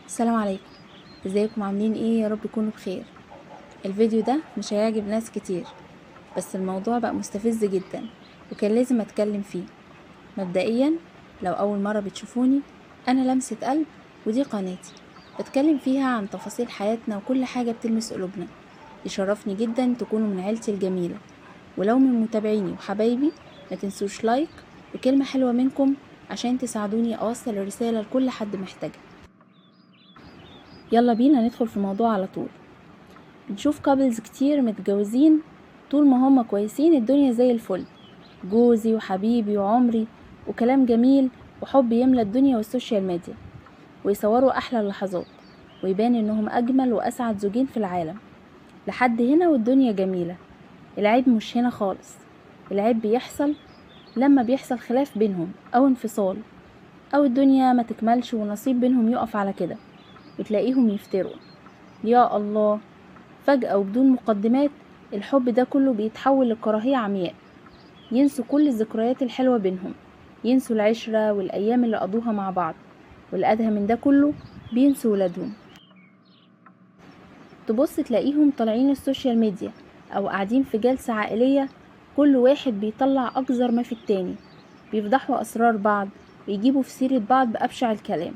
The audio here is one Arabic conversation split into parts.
السلام عليكم. ازيكم عاملين ايه؟ يا رب تكونوا بخير. الفيديو ده مش هيعجب ناس كتير، بس الموضوع بقى مستفز جدا وكان لازم اتكلم فيه. مبدئيا، لو اول مرة بتشوفوني، انا لمسة قلب، ودي قناتي بتكلم فيها عن تفاصيل حياتنا وكل حاجة بتلمس قلوبنا. يشرفني جدا تكونوا من عيلتي الجميلة، ولو من متابعيني وحبايبي ما تنسوش لايك وكلمة حلوة منكم عشان تساعدوني اوصل الرسالة لكل حد محتاجها. يلا بينا ندخل في الموضوع على طول. بنشوف كابلز كتير متجوزين، طول ما هما كويسين الدنيا زي الفل، جوزي وحبيبي وعمري وكلام جميل وحب يملى الدنيا والسوشيال ميديا، ويصوروا احلى اللحظات ويبان انهم اجمل واسعد زوجين في العالم. لحد هنا والدنيا جميلة. العيب مش هنا خالص. العيب بيحصل لما بيحصل خلاف بينهم او انفصال، او الدنيا ما تكملش ونصيب بينهم يقف على كده، وتلاقيهم يفتروا. يا الله، فجأة وبدون مقدمات الحب ده كله بيتحول لكراهية عمياء. ينسوا كل الذكريات الحلوة بينهم، ينسوا العشرة والأيام اللي قضوها مع بعض، والأدهى من ده كله بينسوا ولادهم. تبص تلاقيهم طالعين السوشيال ميديا أو قاعدين في جلسة عائلية، كل واحد بيطلع أقذر ما في التاني، بيفضحوا أسرار بعض ويجيبوا في سيرة بعض بأبشع الكلام،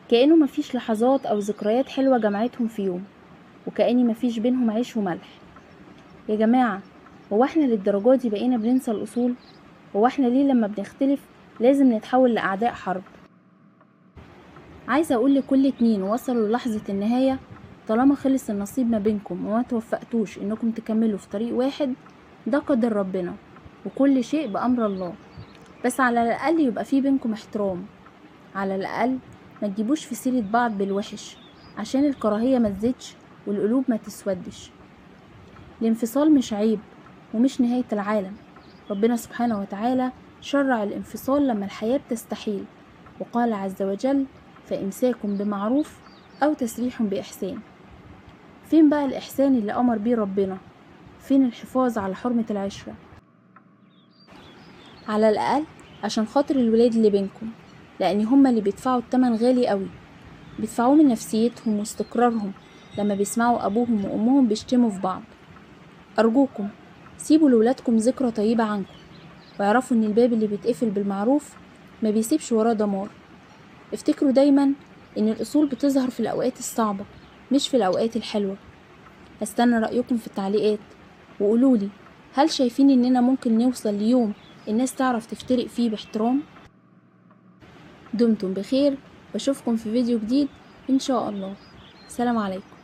كأنه مفيش لحظات أو ذكريات حلوة جمعتهم في يوم، وكأني مفيش بينهم عيش وملح. يا جماعة، هو احنا للدرجة دي بقينا بننسى الأصول؟ هو احنا ليه لما بنختلف لازم نتحول لأعداء حرب؟ عايزة أقول لكل اتنين وصلوا للحظة النهاية، طالما خلص النصيب ما بينكم وما توفقتوش انكم تكملوا في طريق واحد، ده قدر ربنا وكل شيء بأمر الله. بس على الأقل يبقى في بينكم احترام، على الأقل ما تجيبوش في سيرة بعض بالوحش عشان الكراهية ما تزيدش والقلوب ما تسودش. الانفصال مش عيب ومش نهاية العالم. ربنا سبحانه وتعالى شرع الانفصال لما الحياة بتستحيل، وقال عز وجل: فإمساك بمعروف أو تسريح بإحسان. فين بقى الإحسان اللي أمر بيه ربنا؟ فين الحفاظ على حرمة العشرة؟ على الأقل عشان خاطر الولاد اللي بينكم، لأن هما اللي بيدفعوا التمن غالي قوي، بيدفعوه من نفسيتهم واستقرارهم لما بيسمعوا أبوهم وأمهم بيشتموا في بعض. أرجوكم سيبوا لولادكم ذكرى طيبة عنكم، واعرفوا ان الباب اللي بيتقفل بالمعروف ما بيسيبش وراه دمار. افتكروا دايما ان الأصول بتظهر في الأوقات الصعبة مش في الأوقات الحلوة. هستنى رأيكم في التعليقات، وقولولي هل شايفين اننا ممكن نوصل ليوم الناس تعرف تفترق فيه باحترام؟ دمتم بخير، بشوفكم في فيديو جديد إن شاء الله. سلام عليكم.